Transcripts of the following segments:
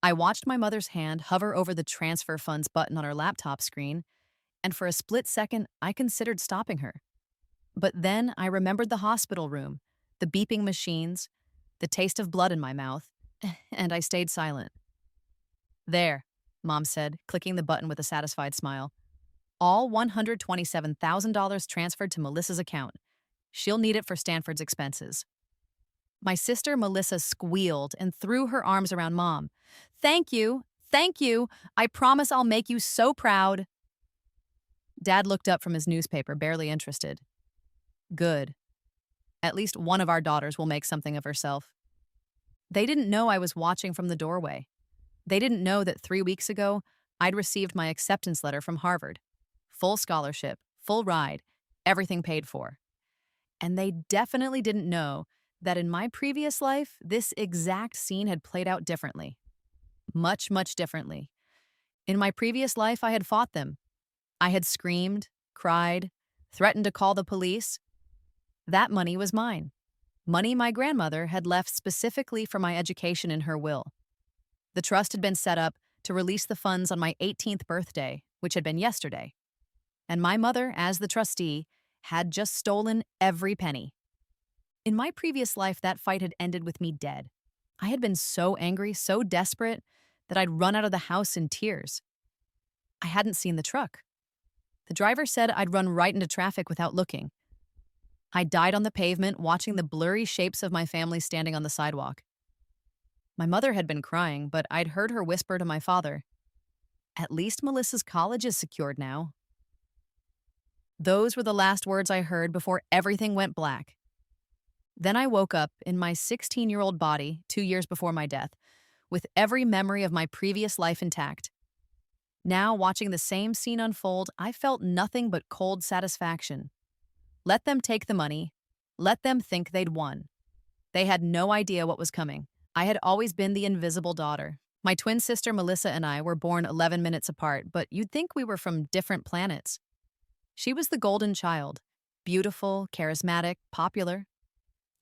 I watched my mother's hand hover over the transfer funds button on her laptop screen, and for a split second, I considered stopping her. But then I remembered the hospital room, the beeping machines, the taste of blood in my mouth, and I stayed silent. There, Mom said, clicking the button with a satisfied smile. All $127,000 transferred to Melissa's account. She'll need it for Stanford's expenses. My sister Melissa squealed and threw her arms around Mom. Thank you. Thank you. I promise I'll make you so proud. Dad looked up from his newspaper, barely interested. Good. At least one of our daughters will make something of herself. They didn't know I was watching from the doorway. They didn't know that 3 weeks ago, I'd received my acceptance letter from Harvard. Full scholarship, full ride, everything paid for. And they definitely didn't know that in my previous life, this exact scene had played out differently. Much, much differently. In my previous life, I had fought them. I had screamed, cried, threatened to call the police. That money was mine. Money my grandmother had left specifically for my education in her will. The trust had been set up to release the funds on my 18th birthday, which had been yesterday. And my mother, as the trustee, had just stolen every penny. In my previous life, that fight had ended with me dead. I had been so angry, so desperate, that I'd run out of the house in tears. I hadn't seen the truck. The driver said I'd run right into traffic without looking. I died on the pavement, watching the blurry shapes of my family standing on the sidewalk. My mother had been crying, but I'd heard her whisper to my father, "At least Melissa's college is secured now." Those were the last words I heard before everything went black. Then I woke up in my 16-year-old body 2 years before my death, with every memory of my previous life intact. Now, watching the same scene unfold, I felt nothing but cold satisfaction. Let them take the money. Let them think they'd won. They had no idea what was coming. I had always been the invisible daughter. My twin sister Melissa and I were born 11 minutes apart, but you'd think we were from different planets. She was the golden child, beautiful, charismatic, popular.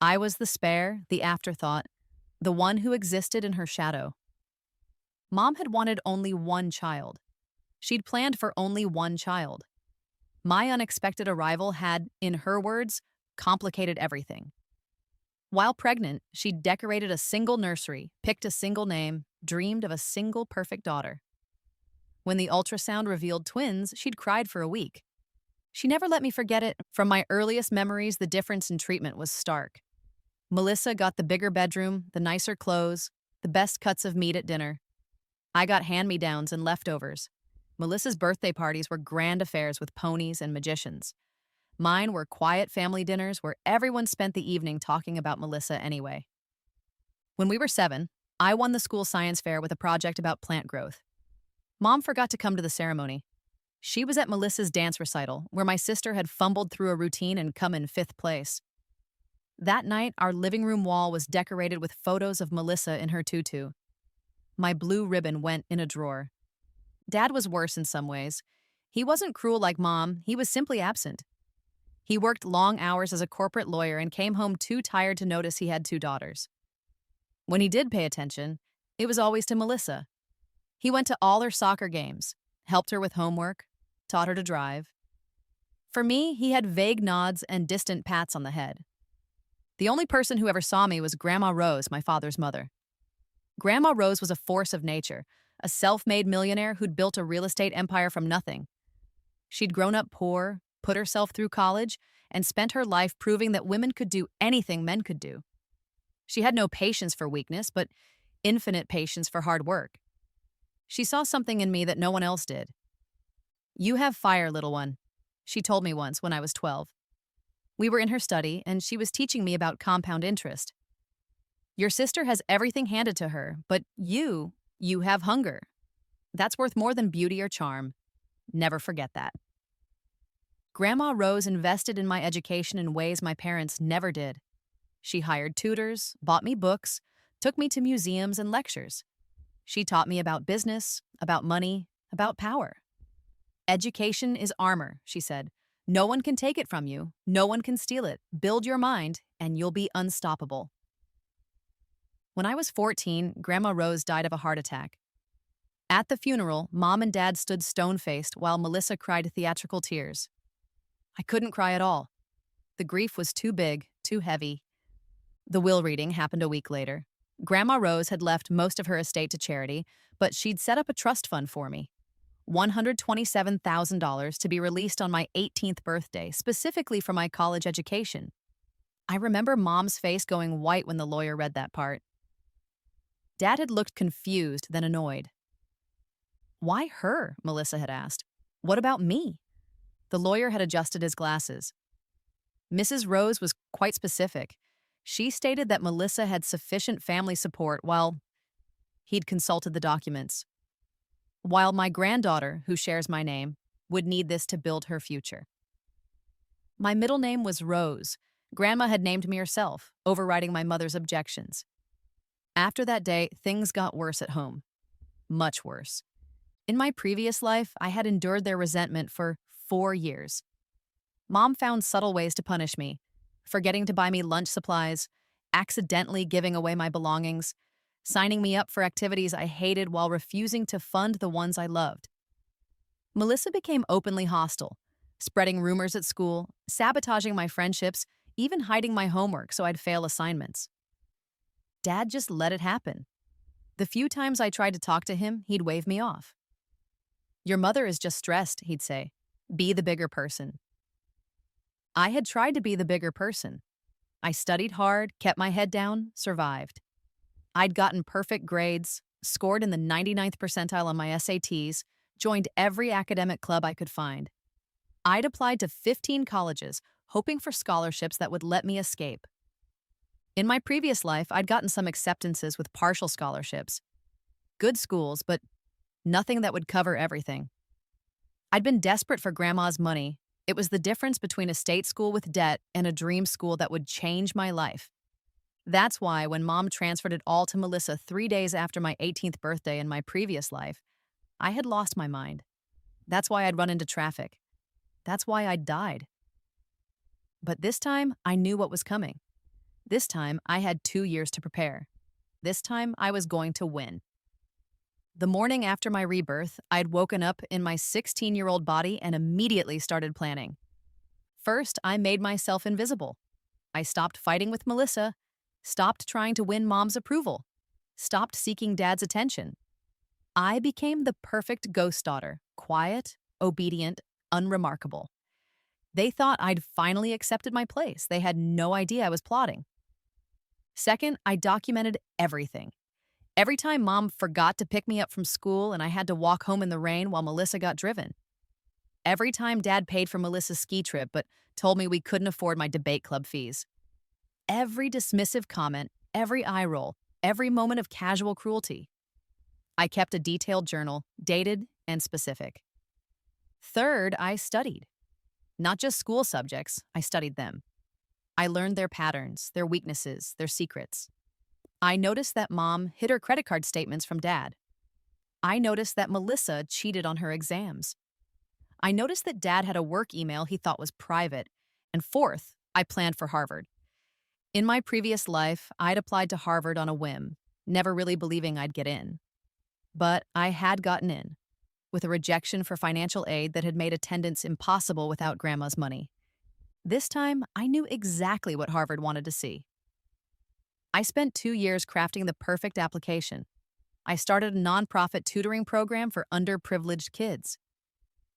I was the spare, the afterthought, the one who existed in her shadow. Mom had wanted only one child. She'd planned for only one child. My unexpected arrival had, in her words, complicated everything. While pregnant, she'd decorated a single nursery, picked a single name, dreamed of a single perfect daughter. When the ultrasound revealed twins, she'd cried for a week. She never let me forget it. From my earliest memories, the difference in treatment was stark. Melissa got the bigger bedroom, the nicer clothes, the best cuts of meat at dinner. I got hand-me-downs and leftovers. Melissa's birthday parties were grand affairs with ponies and magicians. Mine were quiet family dinners where everyone spent the evening talking about Melissa anyway. When we were 7, I won the school science fair with a project about plant growth. Mom forgot to come to the ceremony. She was at Melissa's dance recital, where my sister had fumbled through a routine and come in 5th place. That night, our living room wall was decorated with photos of Melissa in her tutu. My blue ribbon went in a drawer. Dad was worse in some ways. He wasn't cruel like Mom, he was simply absent. He worked long hours as a corporate lawyer and came home too tired to notice he had 2 daughters. When he did pay attention, it was always to Melissa. He went to all her soccer games, helped her with homework, taught her to drive. For me, he had vague nods and distant pats on the head. The only person who ever saw me was Grandma Rose, my father's mother. Grandma Rose was a force of nature, a self-made millionaire who'd built a real estate empire from nothing. She'd grown up poor, put herself through college, and spent her life proving that women could do anything men could do. She had no patience for weakness, but infinite patience for hard work. She saw something in me that no one else did. "You have fire, little one," she told me once when I was 12. We were in her study, and she was teaching me about compound interest. "Your sister has everything handed to her, but you have hunger. That's worth more than beauty or charm. Never forget that." Grandma Rose invested in my education in ways my parents never did. She hired tutors, bought me books, took me to museums and lectures. She taught me about business, about money, about power. "Education is armor," she said. "No one can take it from you. No one can steal it. Build your mind, and you'll be unstoppable." When I was 14, Grandma Rose died of a heart attack. At the funeral, Mom and Dad stood stone-faced while Melissa cried theatrical tears. I couldn't cry at all. The grief was too big, too heavy. The will reading happened a week later. Grandma Rose had left most of her estate to charity, but she'd set up a trust fund for me. $127,000 to be released on my 18th birthday, specifically for my college education. I remember Mom's face going white when the lawyer read that part. Dad had looked confused, then annoyed. Why her? Melissa had asked. What about me? The lawyer had adjusted his glasses. Mrs. Rose was quite specific. She stated that Melissa had sufficient family support while he'd consulted the documents. While my granddaughter, who shares my name, would need this to build her future. My middle name was Rose. Grandma had named me herself, overriding my mother's objections. After that day, things got worse at home. Much worse. In my previous life, I had endured their resentment for 4 years. Mom found subtle ways to punish me, forgetting to buy me lunch supplies, accidentally giving away my belongings, signing me up for activities I hated while refusing to fund the ones I loved. Melissa became openly hostile, spreading rumors at school, sabotaging my friendships, even hiding my homework so I'd fail assignments. Dad just let it happen. The few times I tried to talk to him, he'd wave me off. Your mother is just stressed, he'd say. Be the bigger person. I had tried to be the bigger person. I studied hard, kept my head down, survived. I'd gotten perfect grades, scored in the 99th percentile on my SATs, joined every academic club I could find. I'd applied to 15 colleges, hoping for scholarships that would let me escape. In my previous life, I'd gotten some acceptances with partial scholarships. Good schools, but nothing that would cover everything. I'd been desperate for Grandma's money. It was the difference between a state school with debt and a dream school that would change my life. That's why when Mom transferred it all to Melissa 3 days after my 18th birthday in my previous life, I had lost my mind. That's why I'd run into traffic. That's why I'd died. But this time, I knew what was coming. This time, I had 2 years to prepare. This time, I was going to win. The morning after my rebirth, I'd woken up in my 16-year-old body and immediately started planning. First, I made myself invisible. I stopped fighting with Melissa, stopped trying to win Mom's approval, stopped seeking Dad's attention. I became the perfect ghost daughter, quiet, obedient, unremarkable. They thought I'd finally accepted my place. They had no idea I was plotting. Second, I documented everything. Every time Mom forgot to pick me up from school and I had to walk home in the rain while Melissa got driven. Every time Dad paid for Melissa's ski trip but told me we couldn't afford my debate club fees. Every dismissive comment, every eye roll, every moment of casual cruelty. I kept a detailed journal, dated and specific. Third, I studied. Not just school subjects, I studied them. I learned their patterns, their weaknesses, their secrets. I noticed that Mom hid her credit card statements from Dad. I noticed that Melissa cheated on her exams. I noticed that Dad had a work email he thought was private. And fourth, I planned for Harvard. In my previous life, I'd applied to Harvard on a whim, never really believing I'd get in. But I had gotten in, with a rejection for financial aid that had made attendance impossible without Grandma's money. This time, I knew exactly what Harvard wanted to see. I spent 2 years crafting the perfect application. I started a nonprofit tutoring program for underprivileged kids.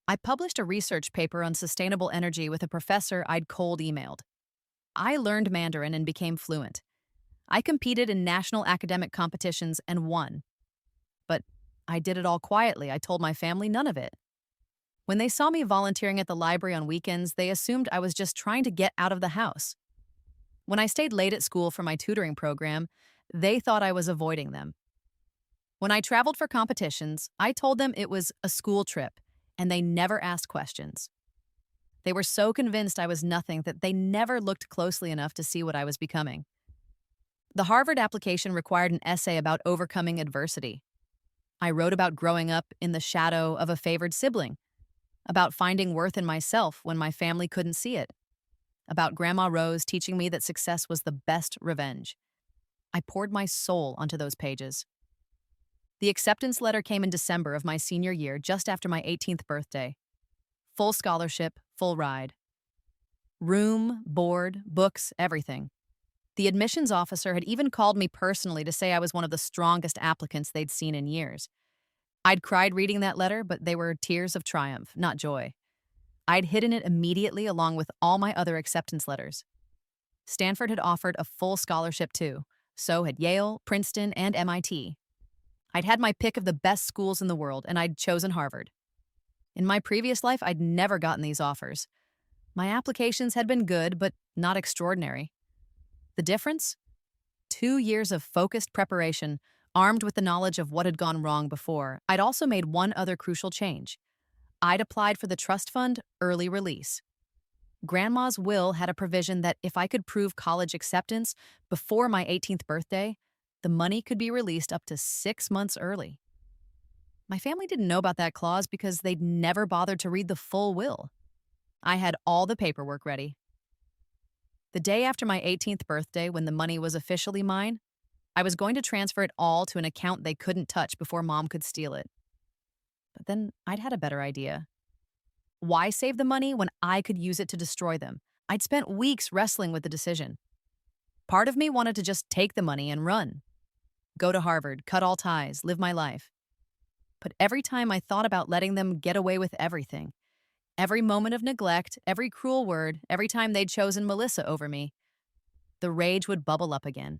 I published a research paper on sustainable energy with a professor I'd cold emailed. I learned Mandarin and became fluent. I competed in national academic competitions and won. But I did it all quietly. I told my family none of it. When they saw me volunteering at the library on weekends, they assumed I was just trying to get out of the house. When I stayed late at school for my tutoring program, they thought I was avoiding them. When I traveled for competitions, I told them it was a school trip, and they never asked questions. They were so convinced I was nothing that they never looked closely enough to see what I was becoming. The Harvard application required an essay about overcoming adversity. I wrote about growing up in the shadow of a favored sibling, about finding worth in myself when my family couldn't see it, about Grandma Rose teaching me that success was the best revenge. I poured my soul onto those pages. The acceptance letter came in December of my senior year, just after my 18th birthday. Full scholarship, full ride. Room, board, books, everything. The admissions officer had even called me personally to say I was one of the strongest applicants they'd seen in years. I'd cried reading that letter, but they were tears of triumph, not joy. I'd hidden it immediately along with all my other acceptance letters. Stanford had offered a full scholarship too. So had Yale, Princeton, and MIT. I'd had my pick of the best schools in the world, and I'd chosen Harvard. In my previous life, I'd never gotten these offers. My applications had been good, but not extraordinary. The difference? 2 years of focused preparation, armed with the knowledge of what had gone wrong before. I'd also made one other crucial change. I'd applied for the trust fund early release. Grandma's will had a provision that if I could prove college acceptance before my 18th birthday, the money could be released up to 6 months early. My family didn't know about that clause because they'd never bothered to read the full will. I had all the paperwork ready. The day after my 18th birthday, when the money was officially mine, I was going to transfer it all to an account they couldn't touch before Mom could steal it. But then I'd had a better idea. Why save the money when I could use it to destroy them? I'd spent weeks wrestling with the decision. Part of me wanted to just take the money and run. Go to Harvard, cut all ties, live my life. But every time I thought about letting them get away with everything, every moment of neglect, every cruel word, every time they'd chosen Melissa over me, the rage would bubble up again.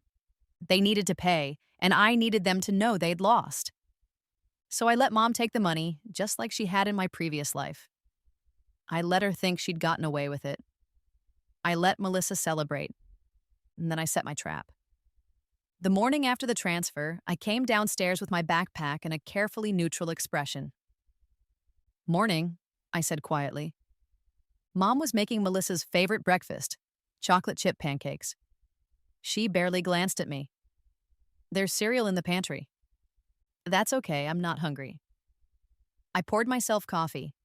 They needed to pay, and I needed them to know they'd lost. So I let Mom take the money, just like she had in my previous life. I let her think she'd gotten away with it. I let Melissa celebrate, and then I set my trap. The morning after the transfer, I came downstairs with my backpack and a carefully neutral expression. "Morning," I said quietly. Mom was making Melissa's favorite breakfast, chocolate chip pancakes. She barely glanced at me. "There's cereal in the pantry." "That's okay, I'm not hungry." I poured myself coffee.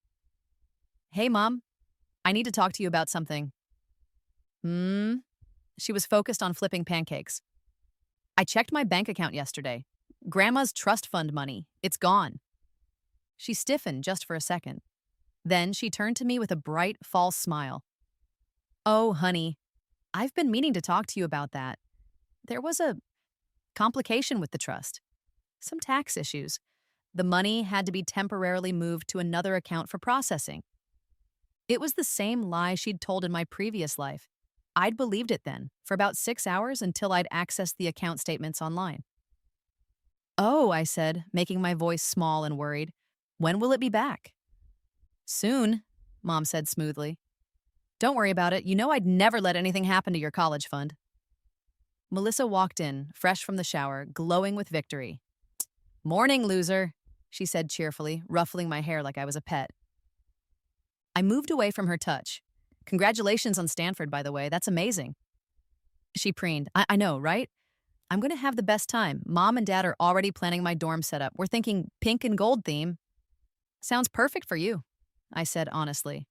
"Hey, Mom, I need to talk to you about something." She was focused on flipping pancakes. "I checked my bank account yesterday. Grandma's trust fund money. It's gone." She stiffened just for a second. Then she turned to me with a bright, false smile. "Oh, honey, I've been meaning to talk to you about that. There was a complication with the trust. Some tax issues. The money had to be temporarily moved to another account for processing." It was the same lie she'd told in my previous life. I'd believed it then, for about 6 hours until I'd accessed the account statements online. "Oh," I said, making my voice small and worried. "When will it be back?" "Soon," Mom said smoothly. "Don't worry about it. You know I'd never let anything happen to your college fund." Melissa walked in, fresh from the shower, glowing with victory. "Morning, loser," she said cheerfully, ruffling my hair like I was a pet. I moved away from her touch. "Congratulations on Stanford, by the way. That's amazing." She preened. I know, right? I'm going to have the best time. Mom and Dad are already planning my dorm setup. We're thinking pink and gold theme." "Sounds perfect for you," I said honestly.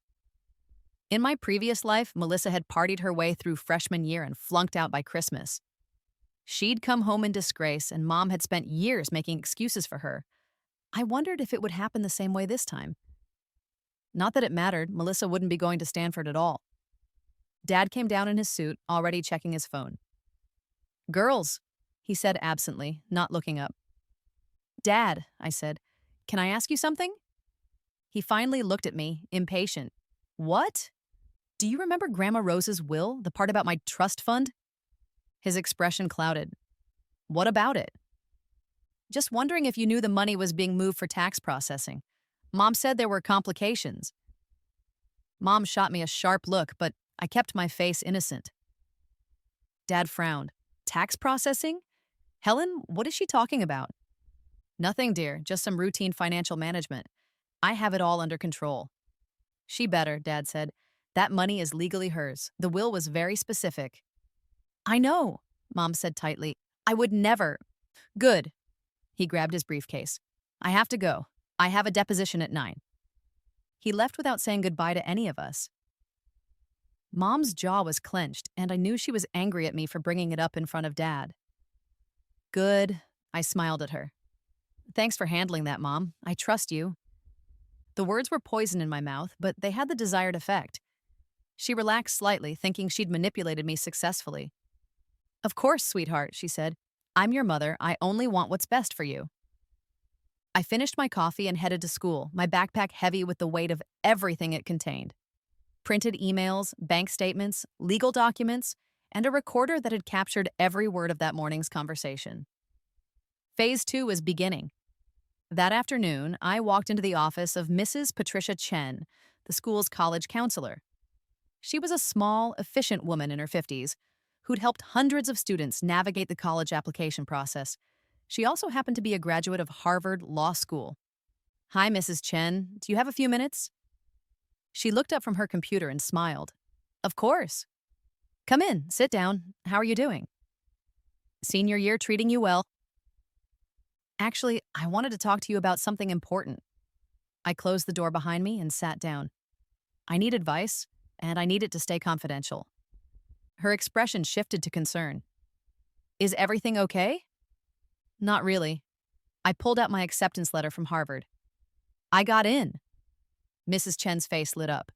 In my previous life, Melissa had partied her way through freshman year and flunked out by Christmas. She'd come home in disgrace, and Mom had spent years making excuses for her. I wondered if it would happen the same way this time. Not that it mattered. Melissa wouldn't be going to Stanford at all. Dad came down in his suit, already checking his phone. "Girls," he said absently, not looking up. "Dad," I said, "can I ask you something?" He finally looked at me, impatient. "What? Do you remember Grandma Rose's will, the part about my trust fund?" His expression clouded. "What about it?" "Just wondering if you knew the money was being moved for tax processing. Mom said there were complications." Mom shot me a sharp look, but I kept my face innocent. Dad frowned. "Tax processing? Helen, what is she talking about?" "Nothing, dear, just some routine financial management. I have it all under control." "She better," Dad said. "That money is legally hers. The will was very specific." "I know," Mom said tightly. "I would never." "Good." He grabbed his briefcase. "I have to go. I have a deposition at 9. He left without saying goodbye to any of us. Mom's jaw was clenched, and I knew she was angry at me for bringing it up in front of Dad. Good. I smiled at her. Thanks for handling that, Mom. I trust you. The words were poison in my mouth, but they had the desired effect. She relaxed slightly, thinking she'd manipulated me successfully. Of course, sweetheart, she said. I'm your mother. I only want what's best for you. I finished my coffee and headed to school, my backpack heavy with the weight of everything it contained. Printed emails, bank statements, legal documents, and a recorder that had captured every word of that morning's conversation. Phase 2 was beginning. That afternoon, I walked into the office of Mrs. Patricia Chen, the school's college counselor. She was a small, efficient woman in her 50s who'd helped hundreds of students navigate the college application process. She also happened to be a graduate of Harvard Law School. Hi, Mrs. Chen. Do you have a few minutes? She looked up from her computer and smiled. Of course. Come in, sit down. How are you doing? Senior year treating you well? Actually, I wanted to talk to you about something important. I closed the door behind me and sat down. I need advice, and I need it to stay confidential. Her expression shifted to concern. Is everything okay? Not really. I pulled out my acceptance letter from Harvard. I got in. Mrs. Chen's face lit up.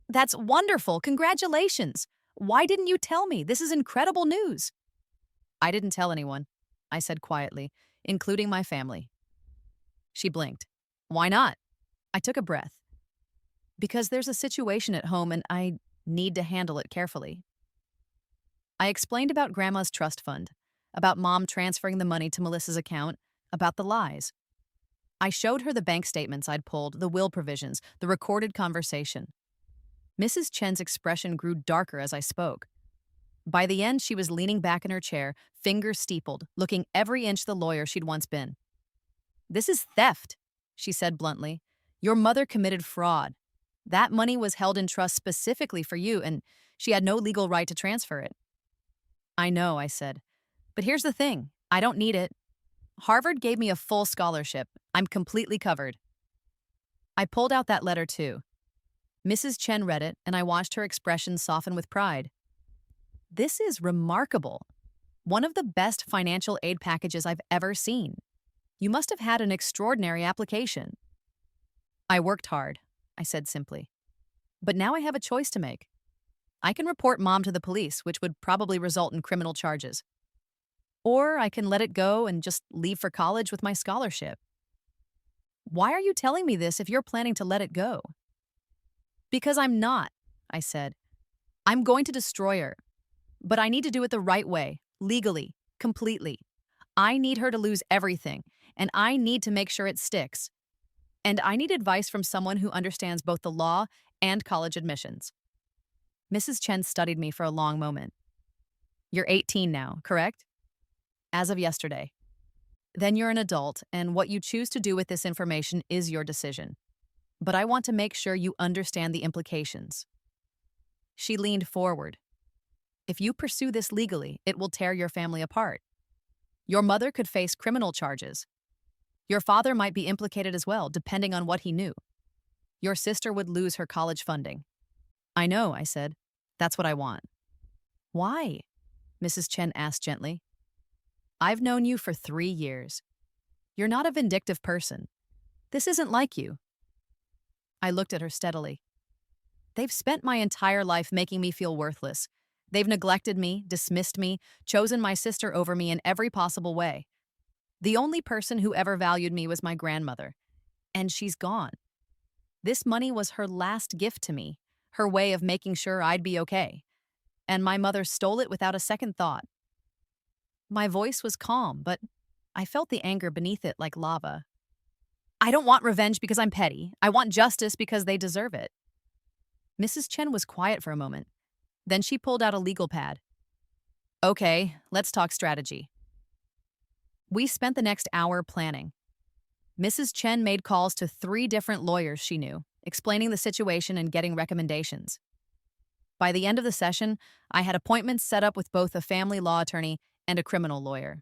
That's wonderful. Congratulations. Why didn't you tell me? This is incredible news. I didn't tell anyone, I said quietly, including my family. She blinked. Why not? I took a breath. Because there's a situation at home and I need to handle it carefully. I explained about Grandma's trust fund, about Mom transferring the money to Melissa's account, about the lies. I showed her the bank statements I'd pulled, the will provisions, the recorded conversation. Mrs. Chen's expression grew darker as I spoke. By the end, she was leaning back in her chair, fingers steepled, looking every inch the lawyer she'd once been. This is theft, she said bluntly. Your mother committed fraud. That money was held in trust specifically for you, and she had no legal right to transfer it. I know, I said. But here's the thing. I don't need it. Harvard gave me a full scholarship. I'm completely covered. I pulled out that letter too. Mrs. Chen read it, and I watched her expression soften with pride. This is remarkable. One of the best financial aid packages I've ever seen. You must have had an extraordinary application. I worked hard, I said simply. But now I have a choice to make. I can report Mom to the police, which would probably result in criminal charges. Or I can let it go and just leave for college with my scholarship. Why are you telling me this if you're planning to let it go? Because I'm not, I said. I'm going to destroy her. But I need to do it the right way, legally, completely. I need her to lose everything, and I need to make sure it sticks. And I need advice from someone who understands both the law and college admissions. Mrs. Chen studied me for a long moment. You're 18 now, correct? As of yesterday. Then you're an adult, and what you choose to do with this information is your decision. But I want to make sure you understand the implications. She leaned forward. If you pursue this legally, it will tear your family apart. Your mother could face criminal charges. Your father might be implicated as well, depending on what he knew. Your sister would lose her college funding. I know, I said. That's what I want. Why? Mrs. Chen asked gently. I've known you for 3 years. You're not a vindictive person. This isn't like you. I looked at her steadily. They've spent my entire life making me feel worthless. They've neglected me, dismissed me, chosen my sister over me in every possible way. The only person who ever valued me was my grandmother. And she's gone. This money was her last gift to me, her way of making sure I'd be okay. And my mother stole it without a second thought. My voice was calm, but I felt the anger beneath it like lava. I don't want revenge because I'm petty. I want justice because they deserve it. Mrs. Chen was quiet for a moment. Then she pulled out a legal pad. Okay, let's talk strategy. We spent the next hour planning. Mrs. Chen made calls to 3 different lawyers she knew, explaining the situation and getting recommendations. By the end of the session, I had appointments set up with both a family law attorney and a criminal lawyer.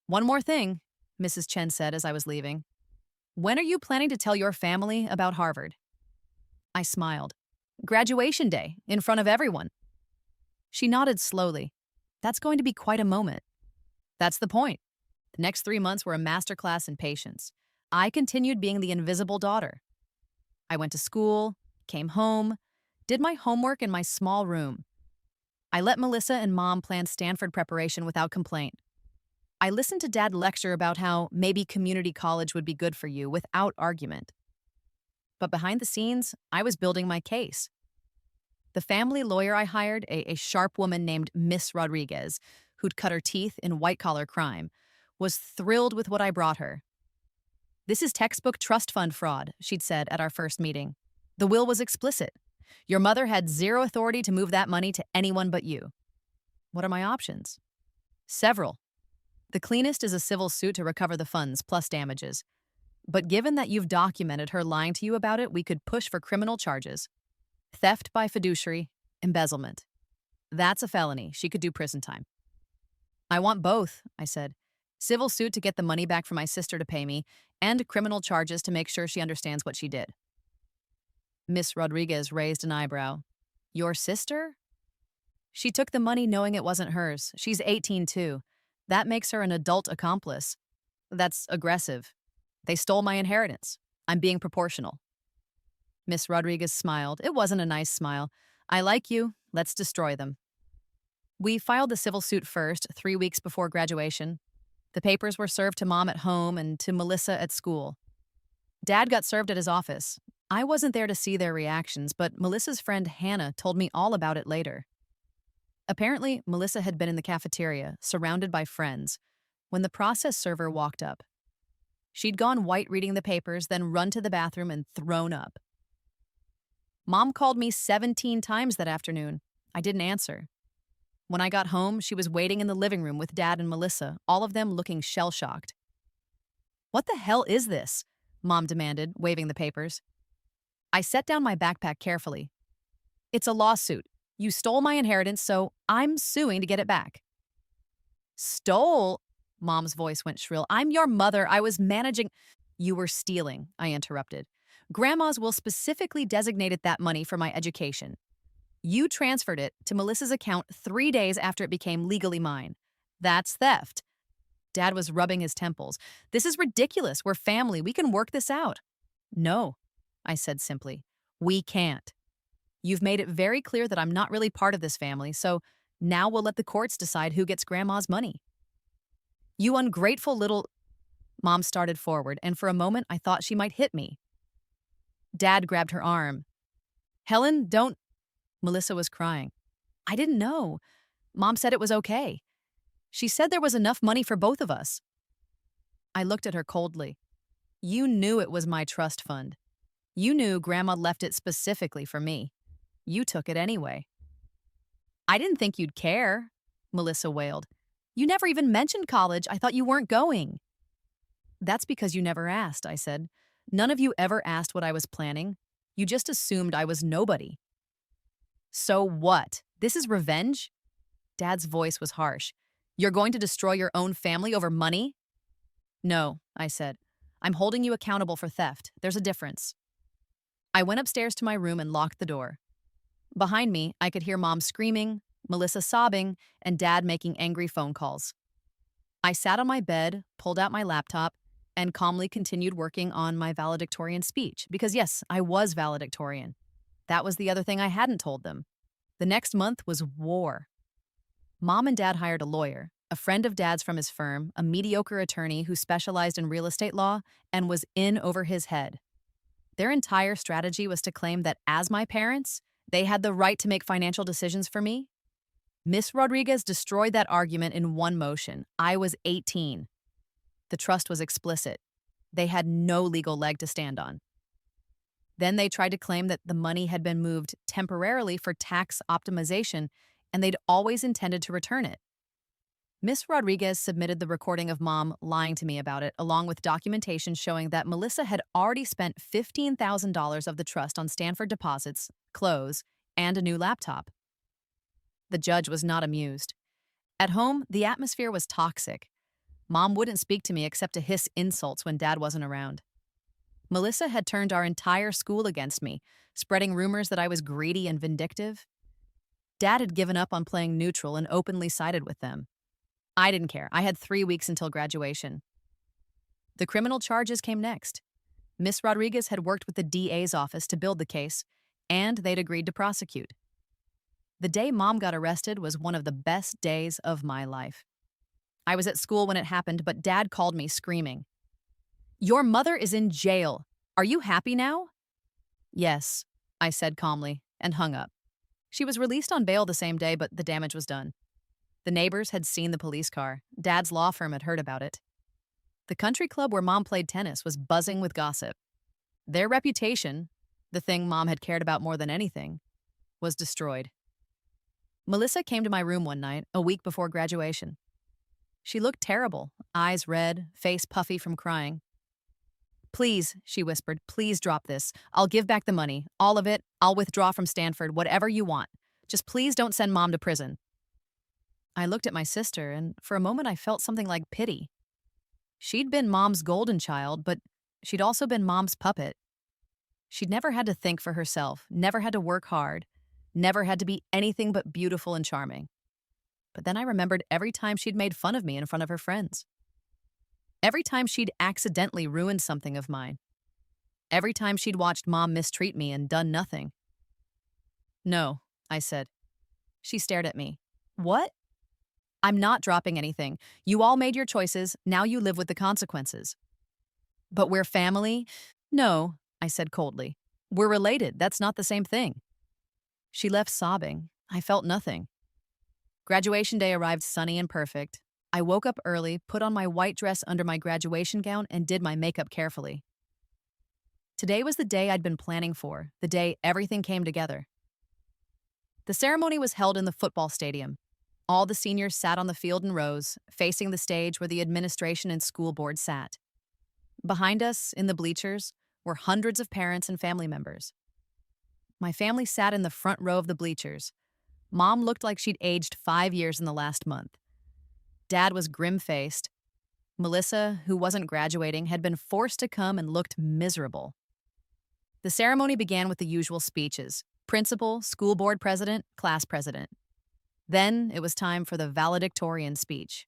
One more thing, Mrs. Chen said as I was leaving. When are you planning to tell your family about Harvard? I smiled. Graduation day, in front of everyone. She nodded slowly. That's going to be quite a moment. That's the point. The next 3 months were a masterclass in patience. I continued being the invisible daughter. I went to school, came home, did my homework in my small room. I let Melissa and Mom plan Stanford preparation without complaint. I listened to Dad lecture about how maybe community college would be good for you without argument. But behind the scenes, I was building my case. The family lawyer I hired, a sharp woman named Miss Rodriguez, who'd cut her teeth in white collar crime, was thrilled with what I brought her. "This is textbook trust fund fraud," she'd said at our first meeting. "The will was explicit. Your mother had zero authority to move that money to anyone but you." What are my options? Several. The cleanest is a civil suit to recover the funds plus damages. But given that you've documented her lying to you about it, we could push for criminal charges. Theft by fiduciary, embezzlement. That's a felony. She could do prison time. "I want both," I said. "Civil suit to get the money back from my sister to pay me, and criminal charges to make sure she understands what she did." Miss Rodriguez raised an eyebrow. "Your sister?" "She took the money knowing it wasn't hers. She's 18 too. That makes her an adult accomplice. That's aggressive. They stole my inheritance. I'm being proportional." Miss Rodriguez smiled. It wasn't a nice smile. "I like you. Let's destroy them." We filed the civil suit first, 3 weeks before graduation. The papers were served to Mom at home and to Melissa at school. Dad got served at his office. I wasn't there to see their reactions, but Melissa's friend Hannah told me all about it later. Apparently, Melissa had been in the cafeteria, surrounded by friends, when the process server walked up. She'd gone white reading the papers, then run to the bathroom and thrown up. Mom called me 17 times that afternoon. I didn't answer. When I got home, she was waiting in the living room with Dad and Melissa, all of them looking shell-shocked. "What the hell is this?" Mom demanded, waving the papers. I set down my backpack carefully. "It's a lawsuit. You stole my inheritance, so I'm suing to get it back." "Stole?" Mom's voice went shrill. "I'm your mother. I was managing—" "You were stealing," I interrupted. "Grandma's will specifically designated that money for my education. You transferred it to Melissa's account 3 days after it became legally mine. That's theft." Dad was rubbing his temples. "This is ridiculous. We're family. We can work this out." "No," I said simply. "We can't. You've made it very clear that I'm not really part of this family, so now we'll let the courts decide who gets Grandma's money." "You ungrateful little—" Mom started forward, and for a moment I thought she might hit me. Dad grabbed her arm. "Helen, don't—" Melissa was crying. "I didn't know. Mom said it was okay. She said there was enough money for both of us." I looked at her coldly. "You knew it was my trust fund. You knew Grandma left it specifically for me. You took it anyway." "I didn't think you'd care," Melissa wailed. "You never even mentioned college. I thought you weren't going." "That's because you never asked," I said. "None of you ever asked what I was planning. You just assumed I was nobody." "So what? This is revenge?" Dad's voice was harsh. "You're going to destroy your own family over money?" "No," I said. "I'm holding you accountable for theft. There's a difference." I went upstairs to my room and locked the door. Behind me, I could hear Mom screaming, Melissa sobbing, and Dad making angry phone calls. I sat on my bed, pulled out my laptop, and calmly continued working on my valedictorian speech, because yes, I was valedictorian. That was the other thing I hadn't told them. The next month was war. Mom and Dad hired a lawyer, a friend of Dad's from his firm, a mediocre attorney who specialized in real estate law and was in over his head. Their entire strategy was to claim that as my parents, they had the right to make financial decisions for me. Miss Rodriguez destroyed that argument in one motion. I was 18. The trust was explicit. They had no legal leg to stand on. Then they tried to claim that the money had been moved temporarily for tax optimization, and they'd always intended to return it. Miss Rodriguez submitted the recording of Mom lying to me about it, along with documentation showing that Melissa had already spent $15,000 of the trust on Stanford deposits, clothes, and a new laptop. The judge was not amused. At home, the atmosphere was toxic. Mom wouldn't speak to me except to hiss insults when Dad wasn't around. Melissa had turned our entire school against me, spreading rumors that I was greedy and vindictive. Dad had given up on playing neutral and openly sided with them. I didn't care. I had 3 weeks until graduation. The criminal charges came next. Miss Rodriguez had worked with the DA's office to build the case, and they'd agreed to prosecute. The day Mom got arrested was one of the best days of my life. I was at school when it happened, but Dad called me screaming, "Your mother is in jail. Are you happy now?" "Yes," I said calmly, and hung up. She was released on bail the same day, but the damage was done. The neighbors had seen the police car. Dad's law firm had heard about it. The country club where Mom played tennis was buzzing with gossip. Their reputation, the thing Mom had cared about more than anything, was destroyed. Melissa came to my room one night, a week before graduation. She looked terrible, eyes red, face puffy from crying. "Please," she whispered, "please drop this. I'll give back the money. All of it. I'll withdraw from Stanford, whatever you want. Just please don't send Mom to prison." I looked at my sister, and for a moment I felt something like pity. She'd been Mom's golden child, but she'd also been Mom's puppet. She'd never had to think for herself, never had to work hard, never had to be anything but beautiful and charming. But then I remembered every time she'd made fun of me in front of her friends. Every time she'd accidentally ruined something of mine. Every time she'd watched Mom mistreat me and done nothing. "No," I said. She stared at me. "What?" "I'm not dropping anything. You all made your choices. Now you live with the consequences." "But we're family." "No," I said coldly. "We're related. That's not the same thing." She left sobbing. I felt nothing. Graduation day arrived sunny and perfect. I woke up early, put on my white dress under my graduation gown, and did my makeup carefully. Today was the day I'd been planning for, the day everything came together. The ceremony was held in the football stadium. All the seniors sat on the field in rows, facing the stage where the administration and school board sat. Behind us, in the bleachers, were hundreds of parents and family members. My family sat in the front row of the bleachers. Mom looked like she'd aged 5 years in the last month. Dad was grim-faced. Melissa, who wasn't graduating, had been forced to come and looked miserable. The ceremony began with the usual speeches: principal, school board president, class president. Then it was time for the valedictorian speech.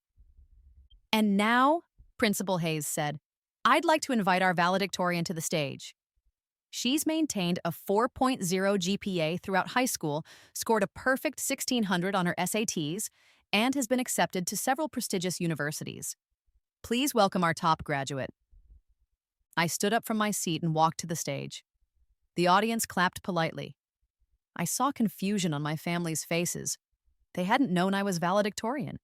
"And now," Principal Hayes said, "I'd like to invite our valedictorian to the stage. She's maintained a 4.0 GPA throughout high school, scored a perfect 1,600 on her SATs, and has been accepted to several prestigious universities. Please welcome our top graduate." I stood up from my seat and walked to the stage. The audience clapped politely. I saw confusion on my family's faces. They hadn't known I was valedictorian.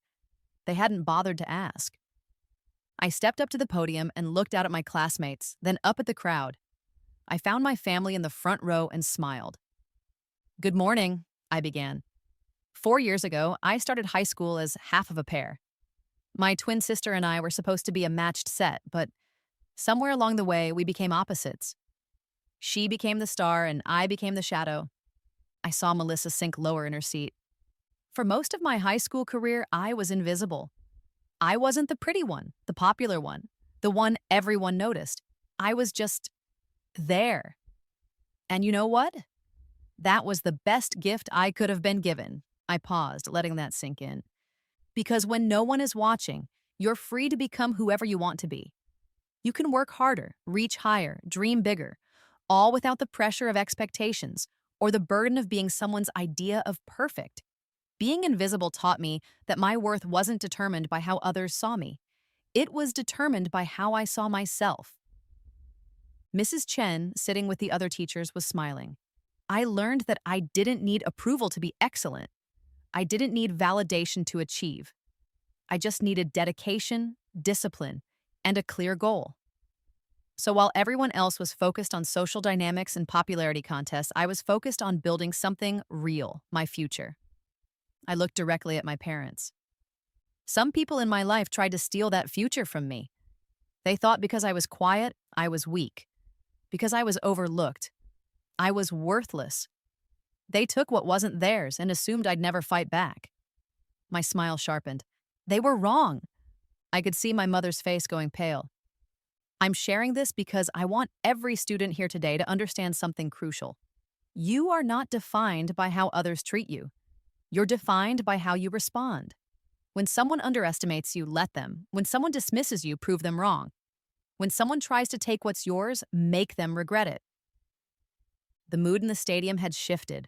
They hadn't bothered to ask. I stepped up to the podium and looked out at my classmates, then up at the crowd. I found my family in the front row and smiled. "Good morning," I began. 4 years ago, I started high school as half of a pair. My twin sister and I were supposed to be a matched set, but somewhere along the way, we became opposites. She became the star and I became the shadow. I saw Melissa sink lower in her seat. For most of my high school career, I was invisible. I wasn't the pretty one, the popular one, the one everyone noticed. I was just there. And you know what? That was the best gift I could have been given. I paused, letting that sink in. Because when no one is watching, you're free to become whoever you want to be. You can work harder, reach higher, dream bigger, all without the pressure of expectations or the burden of being someone's idea of perfect. Being invisible taught me that my worth wasn't determined by how others saw me. It was determined by how I saw myself. Mrs. Chen, sitting with the other teachers, was smiling. I learned that I didn't need approval to be excellent. I didn't need validation to achieve. I just needed dedication, discipline, and a clear goal. So while everyone else was focused on social dynamics and popularity contests, I was focused on building something real, my future. I looked directly at my parents. Some people in my life tried to steal that future from me. They thought because I was quiet, I was weak. Because I was overlooked, I was worthless. They took what wasn't theirs and assumed I'd never fight back. My smile sharpened. They were wrong. I could see my mother's face going pale. I'm sharing this because I want every student here today to understand something crucial. You are not defined by how others treat you. You're defined by how you respond. When someone underestimates you, let them. When someone dismisses you, prove them wrong. When someone tries to take what's yours, make them regret it. The mood in the stadium had shifted.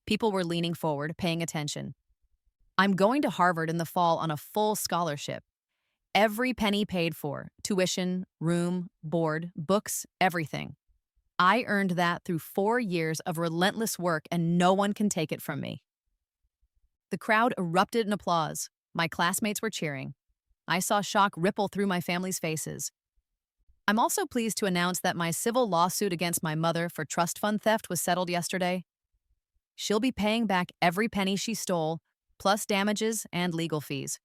People were leaning forward, paying attention. I'm going to Harvard in the fall on a full scholarship. Every penny paid for tuition, room, board, books, everything. I earned that through 4 years of relentless work, and no one can take it from me. The crowd erupted in applause. My classmates were cheering. I saw shock ripple through my family's faces. I'm also pleased to announce that my civil lawsuit against my mother for trust fund theft was settled yesterday. She'll be paying back every penny she stole, plus damages and legal fees.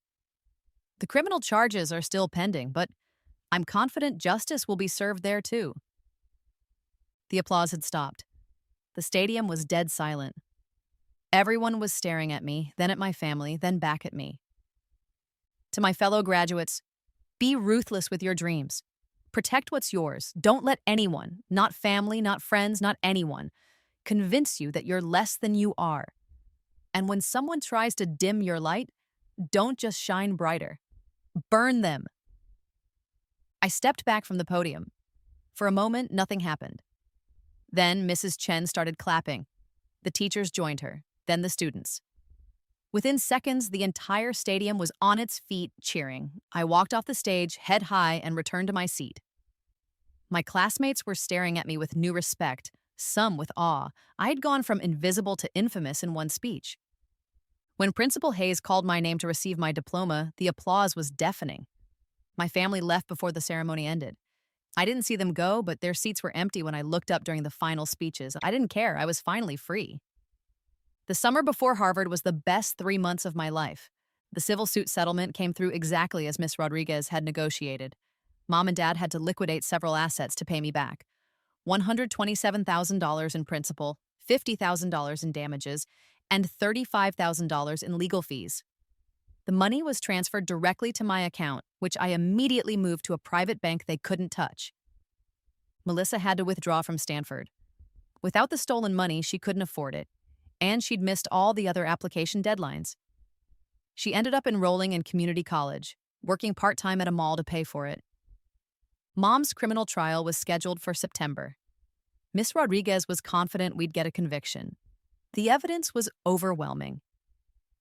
The criminal charges are still pending, but I'm confident justice will be served there too. The applause had stopped. The stadium was dead silent. Everyone was staring at me, then at my family, then back at me. To my fellow graduates, be ruthless with your dreams. Protect what's yours. Don't let anyone, not family, not friends, not anyone, convince you that you're less than you are. And when someone tries to dim your light, don't just shine brighter. Burn them. I stepped back from the podium. For a moment, nothing happened. Then Mrs. Chen started clapping. The teachers joined her, then the students. Within seconds, the entire stadium was on its feet cheering. I walked off the stage, head high, and returned to my seat. My classmates were staring at me with new respect, some with awe. I had gone from invisible to infamous in one speech. When Principal Hayes called my name to receive my diploma, the applause was deafening. My family left before the ceremony ended. I didn't see them go, but their seats were empty when I looked up during the final speeches. I didn't care. I was finally free. The summer before Harvard was the best 3 months of my life. The civil suit settlement came through exactly as Miss Rodriguez had negotiated. Mom and Dad had to liquidate several assets to pay me back. $127,000 in principal, $50,000 in damages, and $35,000 in legal fees. The money was transferred directly to my account, which I immediately moved to a private bank they couldn't touch. Melissa had to withdraw from Stanford. Without the stolen money, she couldn't afford it, and she'd missed all the other application deadlines. She ended up enrolling in community college, working part-time at a mall to pay for it. Mom's criminal trial was scheduled for September. Miss Rodriguez was confident we'd get a conviction. The evidence was overwhelming.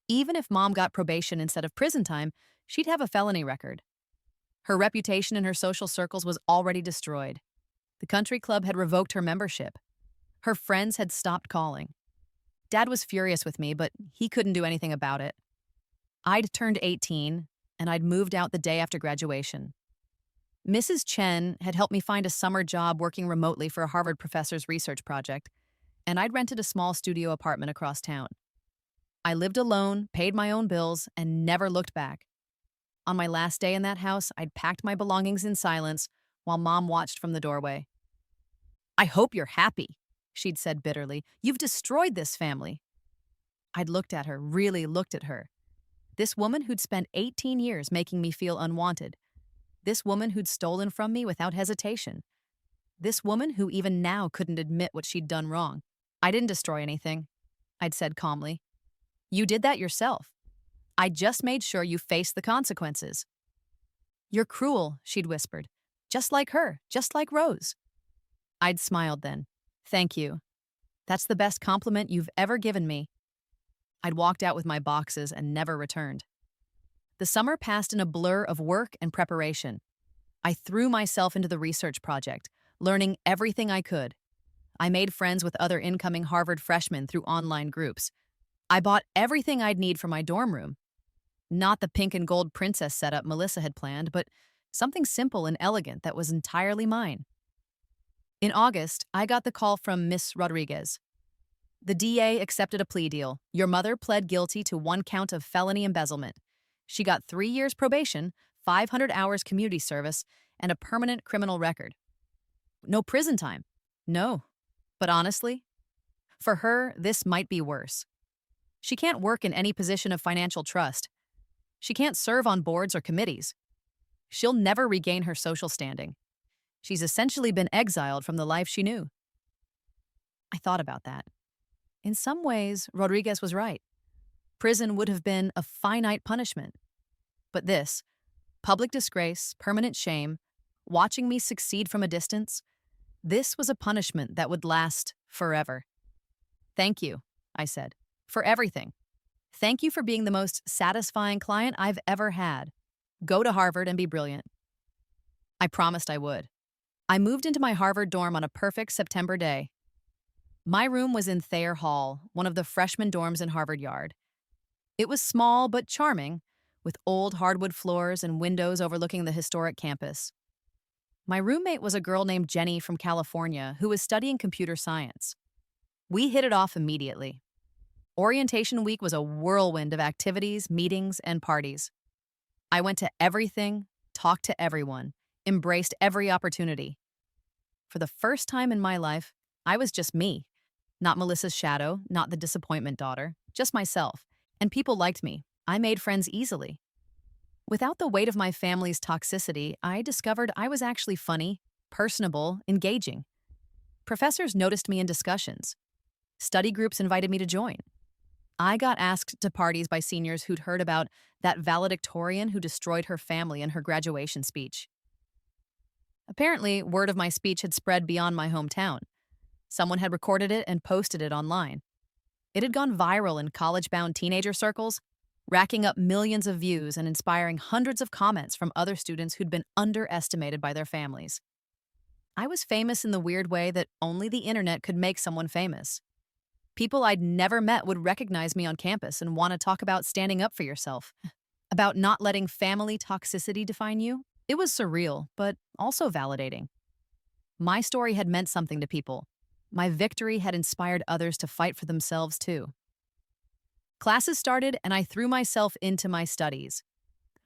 Even if Mom got probation instead of prison time, she'd have a felony record. Her reputation in her social circles was already destroyed. The country club had revoked her membership. Her friends had stopped calling. Dad was furious with me, but he couldn't do anything about it. I'd turned 18, and I'd moved out the day after graduation. Mrs. Chen had helped me find a summer job working remotely for a Harvard professor's research project, and I'd rented a small studio apartment across town. I lived alone, paid my own bills, and never looked back. On my last day in that house, I'd packed my belongings in silence while Mom watched from the doorway. "I hope you're happy," she'd said bitterly. "You've destroyed this family." I'd looked at her, really looked at her. This woman who'd spent 18 years making me feel unwanted. This woman who'd stolen from me without hesitation. This woman who even now couldn't admit what she'd done wrong. "I didn't destroy anything," I'd said calmly. "You did that yourself. I just made sure you faced the consequences." "You're cruel," she'd whispered. "Just like her, just like Rose." I'd smiled then. "Thank you. That's the best compliment you've ever given me." I'd walked out with my boxes and never returned. The summer passed in a blur of work and preparation. I threw myself into the research project, learning everything I could. I made friends with other incoming Harvard freshmen through online groups. I bought everything I'd need for my dorm room. Not the pink and gold princess setup Melissa had planned, but something simple and elegant that was entirely mine. In August, I got the call from Miss Rodriguez. "The DA accepted a plea deal. Your mother pled guilty to 1 count of felony embezzlement. She got 3 years probation, 500 hours community service, and a permanent criminal record. No prison time. No. But honestly, for her, this might be worse. She can't work in any position of financial trust. She can't serve on boards or committees. She'll never regain her social standing. She's essentially been exiled from the life she knew." I thought about that. In some ways, Rodriguez was right. Prison would have been a finite punishment. But this, public disgrace, permanent shame, watching me succeed from a distance, this was a punishment that would last forever. Thank you, I said, for everything. Thank you for being the most satisfying client I've ever had. Go to Harvard and be brilliant. I promised I would. I moved into my Harvard dorm on a perfect September day. My room was in Thayer Hall, one of the freshman dorms in Harvard Yard. It was small but charming, with old hardwood floors and windows overlooking the historic campus. My roommate was a girl named Jenny from California who was studying computer science. We hit it off immediately. Orientation week was a whirlwind of activities, meetings, and parties. I went to everything, talked to everyone, embraced every opportunity. For the first time in my life, I was just me. Not Melissa's shadow, not the disappointment daughter, just myself. And people liked me. I made friends easily. Without the weight of my family's toxicity, I discovered I was actually funny, personable, engaging. Professors noticed me in discussions. Study groups invited me to join. I got asked to parties by seniors who'd heard about that valedictorian who destroyed her family in her graduation speech. Apparently, word of my speech had spread beyond my hometown. Someone had recorded it and posted it online. It had gone viral in college-bound teenager circles, racking up millions of views and inspiring hundreds of comments from other students who'd been underestimated by their families. I was famous in the weird way that only the internet could make someone famous. People I'd never met would recognize me on campus and want to talk about standing up for yourself, about not letting family toxicity define you. It was surreal, but also validating. My story had meant something to people. My victory had inspired others to fight for themselves too. Classes started and I threw myself into my studies.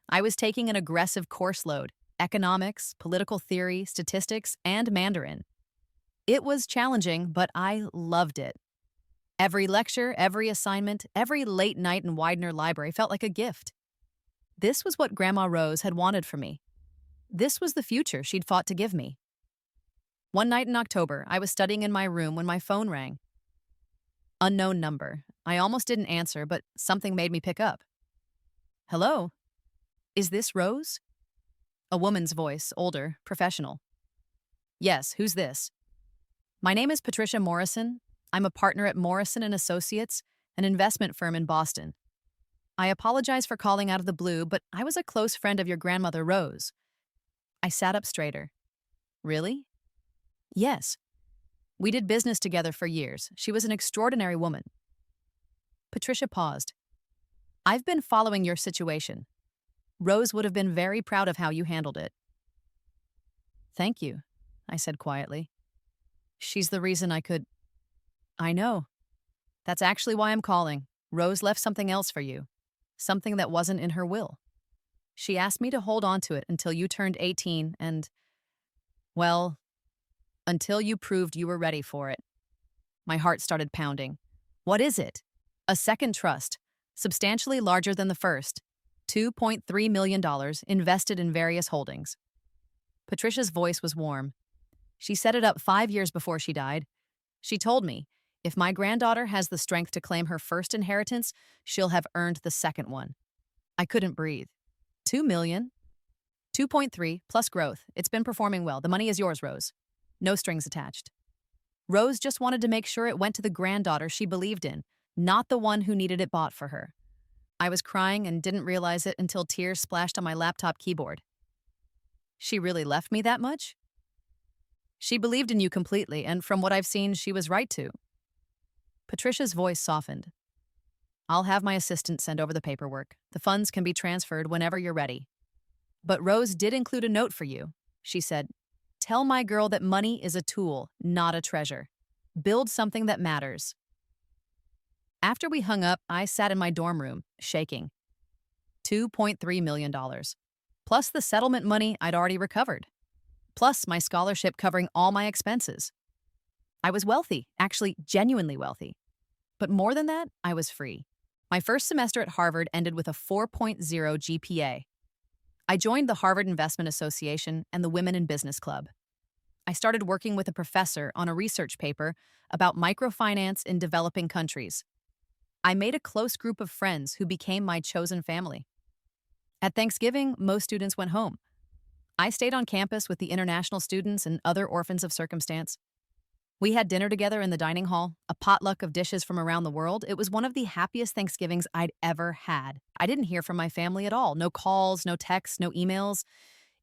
I was taking an aggressive course load: economics, political theory, statistics, and Mandarin. It was challenging, but I loved it. Every lecture, every assignment, every late night in Widener Library felt like a gift. This was what Grandma Rose had wanted for me. This was the future she'd fought to give me. One night in October, I was studying in my room when my phone rang. Unknown number. I almost didn't answer, but something made me pick up. Hello? Is this Rose? A woman's voice, older, professional. Yes, who's this? My name is Patricia Morrison. I'm a partner at Morrison & Associates, an investment firm in Boston. I apologize for calling out of the blue, but I was a close friend of your grandmother, Rose. I sat up straighter. Really? Yes. We did business together for years. She was an extraordinary woman. Patricia paused. I've been following your situation. Rose would have been very proud of how you handled it. Thank you, I said quietly. She's the reason I could... I know. That's actually why I'm calling. Rose left something else for you. Something that wasn't in her will. She asked me to hold on to it until you turned 18 and, well, until you proved you were ready for it. My heart started pounding. What is it? A second trust, substantially larger than the first. $2.3 million invested in various holdings. Patricia's voice was warm. She set it up 5 years before she died. She told me, if my granddaughter has the strength to claim her first inheritance, she'll have earned the second one. I couldn't breathe. 2 million? 2.3 plus growth. It's been performing well. The money is yours, Rose. No strings attached. Rose just wanted to make sure it went to the granddaughter she believed in, not the one who needed it bought for her. I was crying and didn't realize it until tears splashed on my laptop keyboard. She really left me that much? She believed in you completely, and from what I've seen, she was right to. Patricia's voice softened. I'll have my assistant send over the paperwork. The funds can be transferred whenever you're ready. But Rose did include a note for you. She said, tell my girl that money is a tool, not a treasure. Build something that matters. After we hung up, I sat in my dorm room, shaking. $2.3 million. Plus the settlement money I'd already recovered. Plus my scholarship covering all my expenses. I was wealthy, actually genuinely wealthy. But more than that, I was free. My first semester at Harvard ended with a 4.0 GPA. I joined the Harvard Investment Association and the Women in Business Club. I started working with a professor on a research paper about microfinance in developing countries. I made a close group of friends who became my chosen family. At Thanksgiving, most students went home. I stayed on campus with the international students and other orphans of circumstance. We had dinner together in the dining hall, a potluck of dishes from around the world. It was one of the happiest Thanksgivings I'd ever had. I didn't hear from my family at all. No calls, no texts, no emails.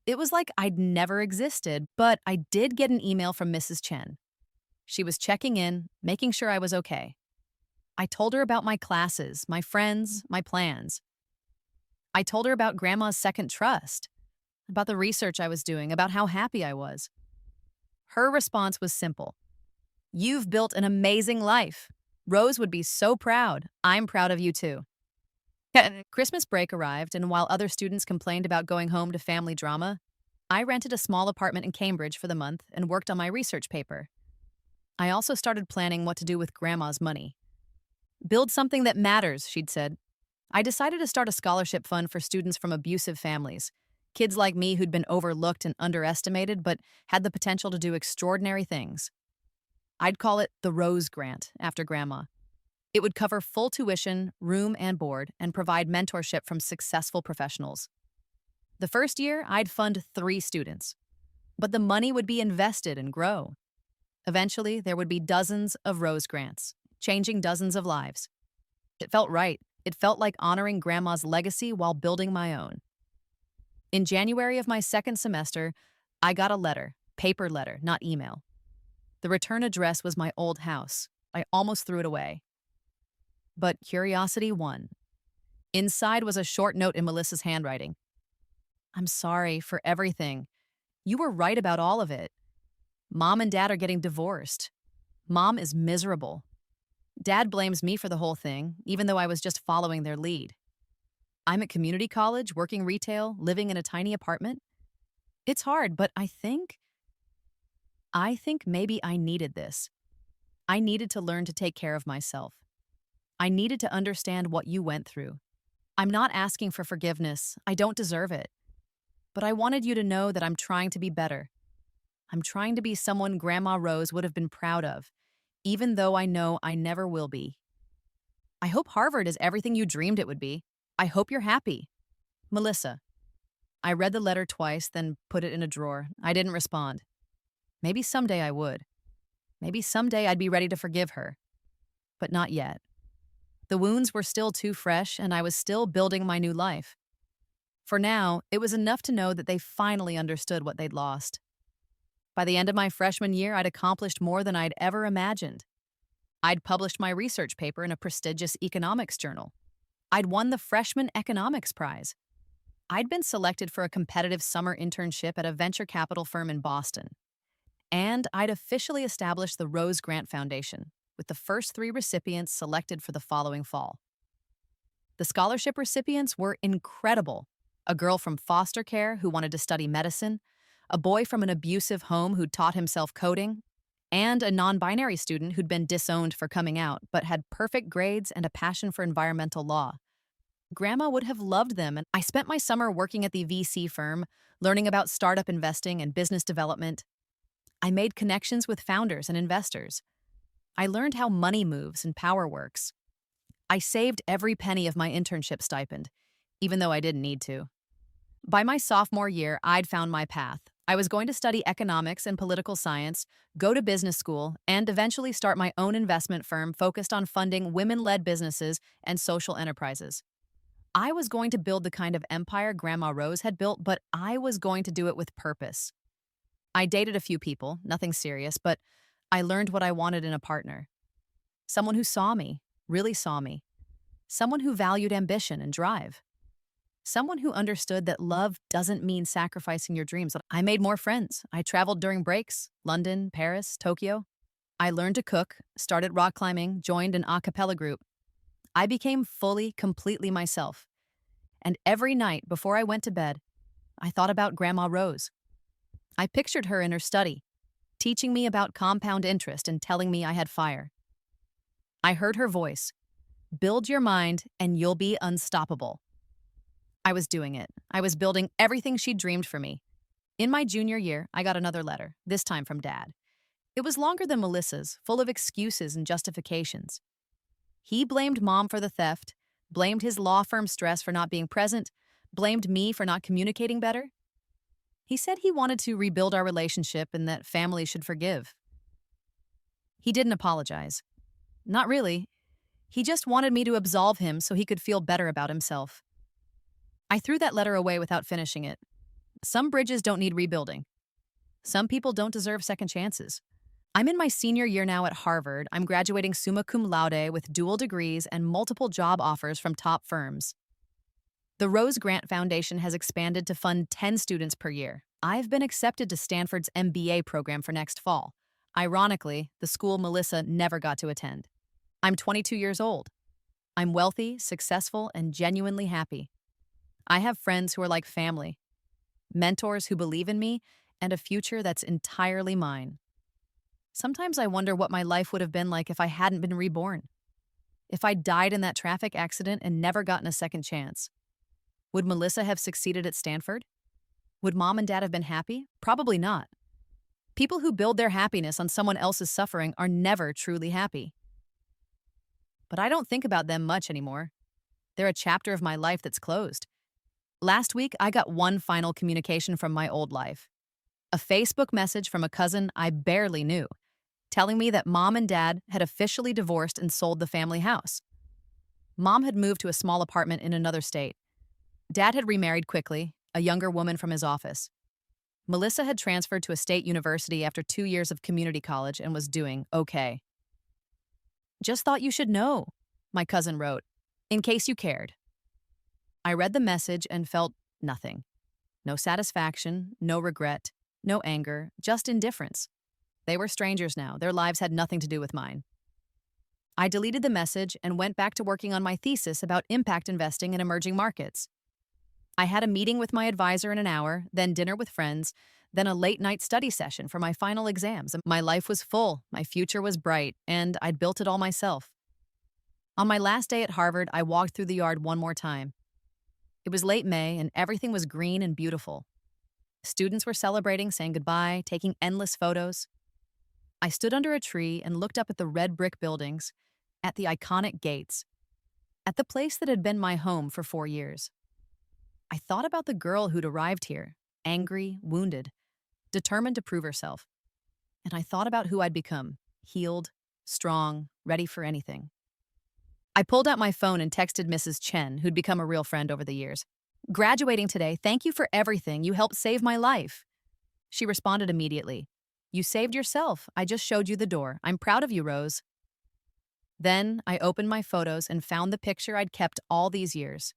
It was like I'd never existed, but I did get an email from Mrs. Chen. She was checking in, making sure I was okay. I told her about my classes, my friends, my plans. I told her about Grandma's second trust, about the research I was doing, about how happy I was. Her response was simple. "You've built an amazing life. Rose would be so proud. I'm proud of you too." Christmas break arrived, and while other students complained about going home to family drama, I rented a small apartment in Cambridge for the month and worked on my research paper. I also started planning what to do with Grandma's money. "Build something that matters," she'd said. I decided to start a scholarship fund for students from abusive families, kids like me who'd been overlooked and underestimated but had the potential to do extraordinary things. I'd call it the Rose Grant, after Grandma. It would cover full tuition, room and board, and provide mentorship from successful professionals. The first year, I'd fund 3 students. But the money would be invested and grow. Eventually, there would be dozens of Rose Grants, changing dozens of lives. It felt right. It felt like honoring Grandma's legacy while building my own. In January of my second semester, I got a letter, paper letter, not email. The return address was my old house. I almost threw it away. But curiosity won. Inside was a short note in Melissa's handwriting. "I'm sorry for everything. You were right about all of it. Mom and Dad are getting divorced. Mom is miserable. Dad blames me for the whole thing, even though I was just following their lead. I'm at community college, working retail, living in a tiny apartment. It's hard, but I think maybe I needed this. I needed to learn to take care of myself. I needed to understand what you went through. I'm not asking for forgiveness. I don't deserve it. But I wanted you to know that I'm trying to be better. I'm trying to be someone Grandma Rose would have been proud of, even though I know I never will be. I hope Harvard is everything you dreamed it would be. I hope you're happy. Melissa." I read the letter twice, then put it in a drawer. I didn't respond. Maybe someday I would. Maybe someday I'd be ready to forgive her. But not yet. The wounds were still too fresh, and I was still building my new life. For now, it was enough to know that they finally understood what they'd lost. By the end of my freshman year, I'd accomplished more than I'd ever imagined. I'd published my research paper in a prestigious economics journal. I'd won the Freshman Economics Prize. I'd been selected for a competitive summer internship at a venture capital firm in Boston. And I'd officially established the Rose Grant Foundation, with the first 3 recipients selected for the following fall. The scholarship recipients were incredible. A girl from foster care who wanted to study medicine, a boy from an abusive home who'd taught himself coding, and a non-binary student who'd been disowned for coming out but had perfect grades and a passion for environmental law. Grandma would have loved them, and I spent my summer working at the VC firm, learning about startup investing and business development. I made connections with founders and investors. I learned how money moves and power works. I saved every penny of my internship stipend, even though I didn't need to. By my sophomore year, I'd found my path. I was going to study economics and political science, go to business school, and eventually start my own investment firm focused on funding women-led businesses and social enterprises. I was going to build the kind of empire Grandma Rose had built, but I was going to do it with purpose. I dated a few people, nothing serious, but I learned what I wanted in a partner. Someone who saw me, really saw me. Someone who valued ambition and drive. Someone who understood that love doesn't mean sacrificing your dreams. I made more friends. I traveled during breaks, London, Paris, Tokyo. I learned to cook, started rock climbing, joined an a cappella group. I became fully, completely myself. And every night before I went to bed, I thought about Grandma Rose. I pictured her in her study, teaching me about compound interest and telling me I had fire. I heard her voice, "Build your mind and you'll be unstoppable." I was doing it. I was building everything she'd dreamed for me. In my junior year, I got another letter, this time from Dad. It was longer than Melissa's, full of excuses and justifications. He blamed Mom for the theft, blamed his law firm stress for not being present, Blamed me for not communicating better. He said he wanted to rebuild our relationship and that families should forgive. He didn't apologize. Not really. He just wanted me to absolve him so he could feel better about himself. I threw that letter away without finishing it. Some bridges don't need rebuilding. Some people don't deserve second chances. I'm in my senior year now at Harvard. I'm graduating summa cum laude with dual degrees and multiple job offers from top firms. The Rose Grant Foundation has expanded to fund 10 students per year. I've been accepted to Stanford's MBA program for next fall. Ironically, the school Melissa never got to attend. I'm 22 years old. I'm wealthy, successful, and genuinely happy. I have friends who are like family, mentors who believe in me, and a future that's entirely mine. Sometimes I wonder what my life would have been like if I hadn't been reborn. If I died in that traffic accident and never gotten a second chance. Would Melissa have succeeded at Stanford? Would mom and dad have been happy? Probably not. People who build their happiness on someone else's suffering are never truly happy. But I don't think about them much anymore. They're a chapter of my life that's closed. Last week, I got one final communication from my old life. A Facebook message from a cousin I barely knew, telling me that mom and dad had officially divorced and sold the family house. Mom had moved to a small apartment in another state. Dad had remarried quickly, a younger woman from his office. Melissa had transferred to a state university after 2 years of community college and was doing okay. Just thought you should know, my cousin wrote, in case you cared. I read the message and felt nothing. No satisfaction, no regret, no anger, just indifference. They were strangers now. Their lives had nothing to do with mine. I deleted the message and went back to working on my thesis about impact investing in emerging markets. I had a meeting with my advisor in an hour, then dinner with friends, then a late-night study session for my final exams. My life was full, my future was bright, and I'd built it all myself. On my last day at Harvard, I walked through the yard one more time. It was late May, and everything was green and beautiful. Students were celebrating, saying goodbye, taking endless photos. I stood under a tree and looked up at the red brick buildings, at the iconic gates, at the place that had been my home for 4 years. I thought about the girl who'd arrived here, angry, wounded, determined to prove herself. And I thought about who I'd become, healed, strong, ready for anything. I pulled out my phone and texted Mrs. Chen, who'd become a real friend over the years. Graduating today, thank you for everything. You helped save my life. She responded immediately. You saved yourself. I just showed you the door. I'm proud of you, Rose. Then I opened my photos and found the picture I'd kept all these years.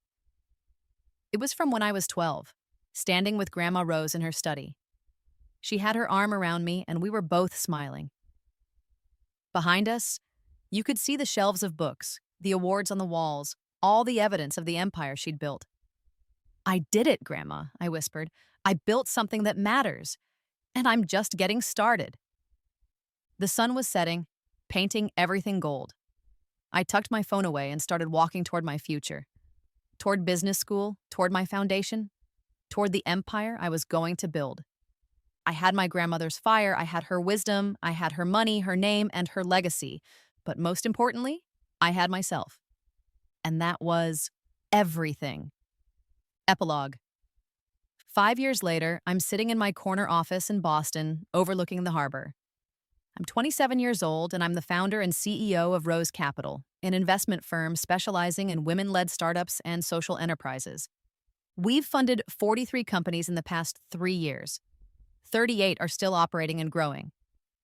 It was from when I was 12, standing with Grandma Rose in her study. She had her arm around me and we were both smiling. Behind us, you could see the shelves of books, the awards on the walls, all the evidence of the empire she'd built. I did it, Grandma, I whispered. I built something that matters, and I'm just getting started. The sun was setting, painting everything gold. I tucked my phone away and started walking toward my future, toward business school, toward my foundation, toward the empire I was going to build. I had my grandmother's fire, I had her wisdom, I had her money, her name, and her legacy. But most importantly, I had myself. And that was everything. Epilogue. 5 years later, I'm sitting in my corner office in Boston, overlooking the harbor. I'm 27 years old, and I'm the founder and CEO of Rose Capital, an investment firm specializing in women-led startups and social enterprises. We've funded 43 companies in the past 3 years. 38 are still operating and growing.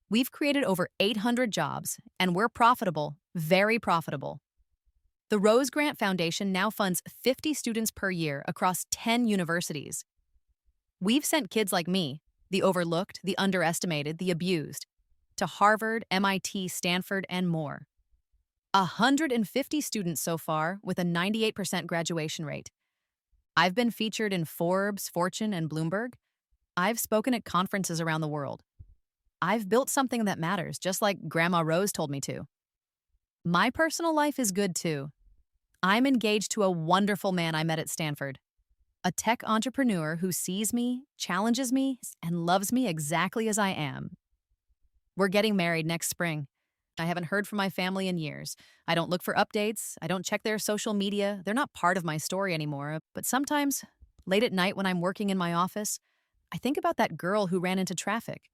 We've created over 800 jobs, and we're profitable, very profitable. The Rose Grant Foundation now funds 50 students per year across 10 universities. We've sent kids like me, the overlooked, the underestimated, the abused, to Harvard, MIT, Stanford, and more. 150 students so far, with a 98% graduation rate. I've been featured in Forbes, Fortune, and Bloomberg. I've spoken at conferences around the world. I've built something that matters, just like Grandma Rose told me to. My personal life is good too. I'm engaged to a wonderful man I met at Stanford, a tech entrepreneur who sees me, challenges me, and loves me exactly as I am. We're getting married next spring. I haven't heard from my family in years. I don't look for updates. I don't check their social media. They're not part of my story anymore, but sometimes Late at night when I'm working in my office, I think about that girl who ran into traffic,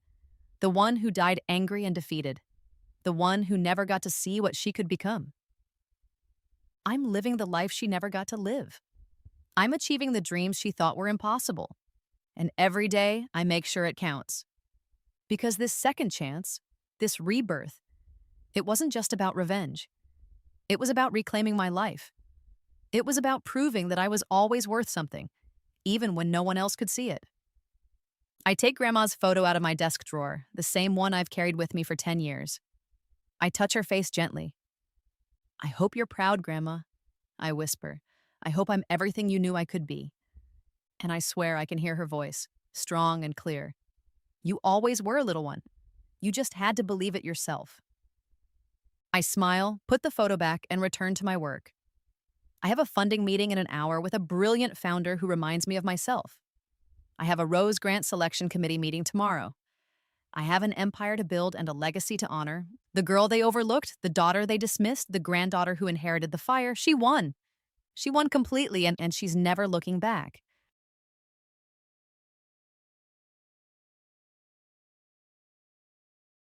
the one who died angry and defeated, the one who never got to see what she could become. I'm living the life she never got to live. I'm achieving the dreams she thought were impossible. And every day, I make sure it counts. Because this second chance, this rebirth, it wasn't just about revenge. It was about reclaiming my life. It was about proving that I was always worth something, even when no one else could see it. I take Grandma's photo out of my desk drawer, the same one I've carried with me for 10 years. I touch her face gently. "I hope you're proud, Grandma," I whisper. "I hope I'm everything you knew I could be." And I swear I can hear her voice, strong and clear. "You always were, little one. You just had to believe it yourself." I smile, put the photo back, and return to my work. I have a funding meeting in an hour with a brilliant founder who reminds me of myself. I have a Rose Grant Selection Committee meeting tomorrow. I have an empire to build and a legacy to honor. The girl they overlooked, the daughter they dismissed, the granddaughter who inherited the fire, she won. She won completely, and she's never looking back.